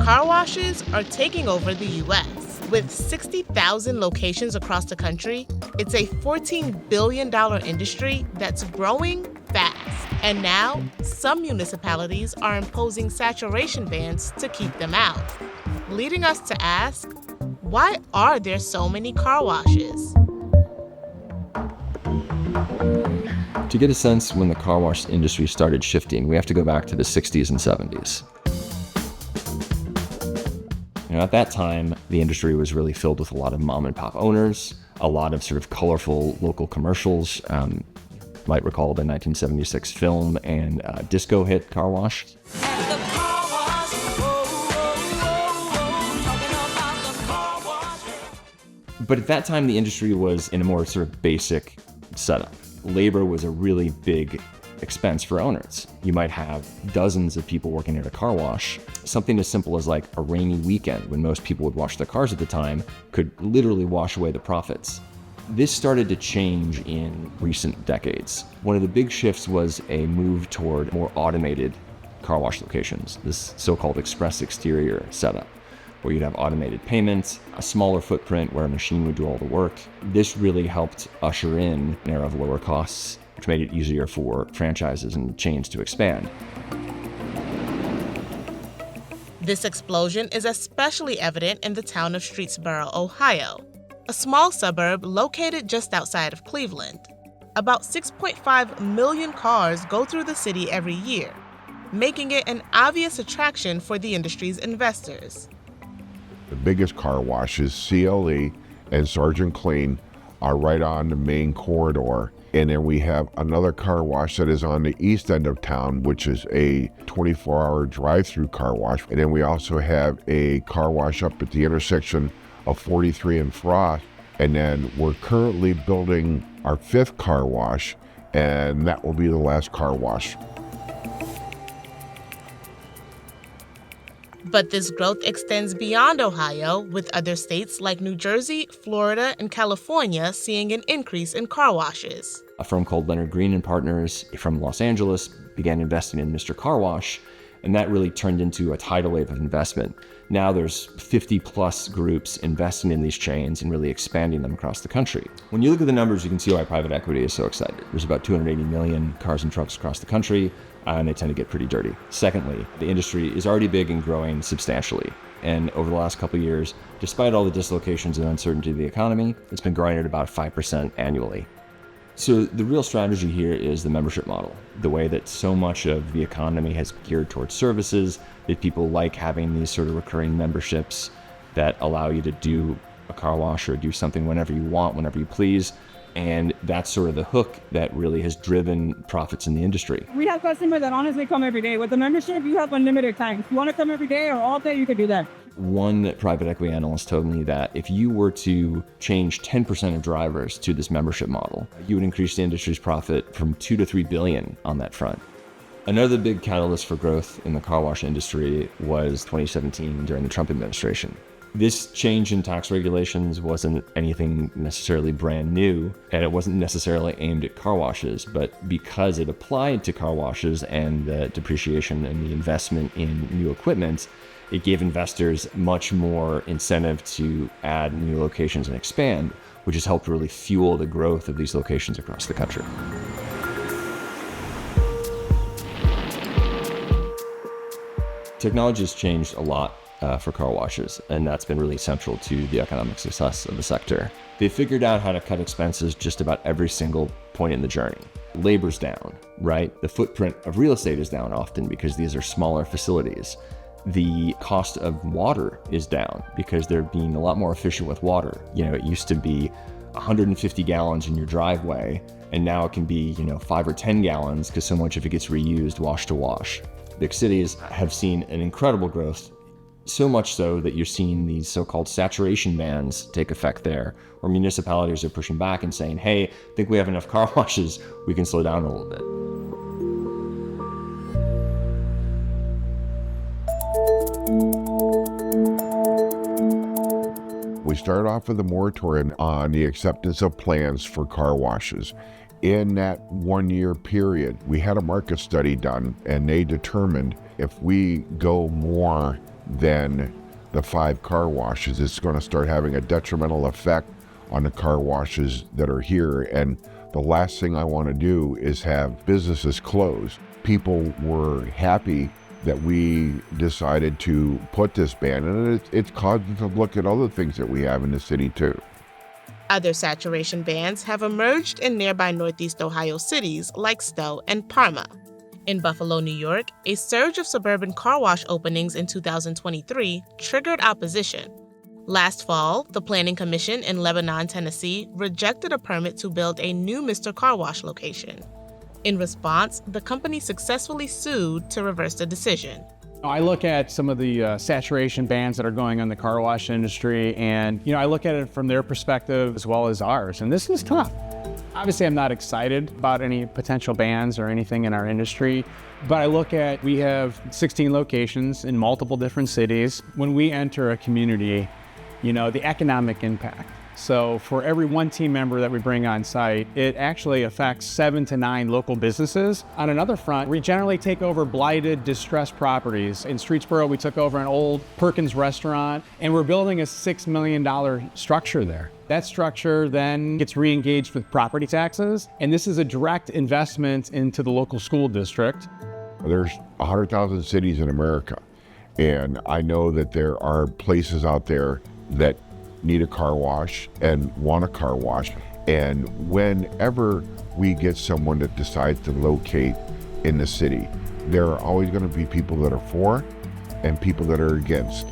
car washes are taking over the U.S. With 60,000 locations across the country, it's a $14 billion industry that's growing fast. And now, some municipalities are imposing saturation bans to keep them out, leading us to ask, why are there so many car washes? To get a sense when the car wash industry started shifting, we have to go back to the 60s and 70s. At that time, the industry was really filled with a lot of mom and pop owners, a lot of sort of colorful local commercials. You might recall the 1976 film and disco hit Car Wash. But at that time, the industry was in a more sort of basic setup. Labor was a really big expense for owners. You might have dozens of people working at a car wash. Something as simple as like a rainy weekend when most people would wash their cars at the time could literally wash away the profits. This started to change in recent decades. One of the big shifts was a move toward more automated car wash locations, this so-called express exterior setup, where you'd have automated payments, a smaller footprint where a machine would do all the work. This really helped usher in an era of lower costs, which made it easier for franchises and chains to expand. This explosion is especially evident in the town of Streetsboro, Ohio, a small suburb located just outside of Cleveland. About 6.5 million cars go through the city every year, making it an obvious attraction for the industry's investors. The biggest car washes, CLE and Sergeant Clean, are right on the main corridor. And then we have another car wash that is on the east end of town, which is a 24-hour drive-through car wash. And then we also have a car wash up at the intersection of 43 and Frost. And then we're currently building our 5th car wash, and that will be the last car wash. But this growth extends beyond Ohio, with other states like New Jersey, Florida, and California seeing an increase in car washes. A firm called Leonard Green & Partners from Los Angeles began investing in Mr. Car Wash, and that really turned into a tidal wave of investment. Now there's 50 plus groups investing in these chains and really expanding them across the country. When you look at the numbers, you can see why private equity is so excited. There's about 280 million cars and trucks across the country, and they tend to get pretty dirty. Secondly, the industry is already big and growing substantially. And over the last couple of years, despite all the dislocations and uncertainty of the economy, it's been growing at about 5% annually. So the real strategy here is the membership model, the way that so much of the economy has geared towards services, that people like having these sort of recurring memberships that allow you to do a car wash or do something whenever you want, whenever you please. And that's sort of the hook that really has driven profits in the industry. We have customers that honestly come every day. With the membership, you have unlimited time. If you want to come every day or all day, you can do that. One private equity analyst told me that if you were to change 10% of drivers to this membership model, you would increase the industry's profit from $2 to $3 billion on that front. Another big catalyst for growth in the car wash industry was 2017 during the Trump administration. This change in tax regulations wasn't anything necessarily brand new, and it wasn't necessarily aimed at car washes, but because it applied to car washes and the depreciation and the investment in new equipment, it gave investors much more incentive to add new locations and expand, which has helped really fuel the growth of these locations across the country. Technology has changed a lot for car washes, and that's been really central to the economic success of the sector. They figured out how to cut expenses just about every single point in the journey. Labor's down, right? The footprint of real estate is down often because these are smaller facilities. The cost of water is down because they're being a lot more efficient with water. It used to be 150 gallons in your driveway, and now it can be, 5 or 10 gallons because so much of it gets reused wash to wash. Big cities have seen an incredible growth, so much so that you're seeing these so-called saturation bans take effect there, where municipalities are pushing back and saying, hey, I think we have enough car washes, we can slow down a little bit. We started off with a moratorium on the acceptance of plans for car washes. In that 1 year period, we had a market study done, and they determined if we go more than the 5 car washes. It's going to start having a detrimental effect on the car washes that are here. And the last thing I want to do is have businesses close. People were happy that we decided to put this ban, and it's caused them to look at other things that we have in the city too. Other saturation bans have emerged in nearby Northeast Ohio cities like Stowe and Parma. In Buffalo, New York, a surge of suburban car wash openings in 2023 triggered opposition. Last fall, the Planning Commission in Lebanon, Tennessee, rejected a permit to build a new Mr. Car Wash location. In response, the company successfully sued to reverse the decision. I look at some of the saturation bans that are going on in the car wash industry, and I look at it from their perspective as well as ours, and this is tough. Obviously, I'm not excited about any potential bans or anything in our industry, but I look at, we have 16 locations in multiple different cities. When we enter a community, the economic impact. So for every one team member that we bring on site, it actually affects 7 to 9 local businesses. On another front, we generally take over blighted, distressed properties. In Streetsboro, we took over an old Perkins restaurant, and we're building a $6 million structure there. That structure then gets re-engaged with property taxes, and this is a direct investment into the local school district. There's 100,000 cities in America, and I know that there are places out there that need a car wash and want a car wash. And whenever we get someone that decides to locate in the city, there are always going to be people that are for and people that are against.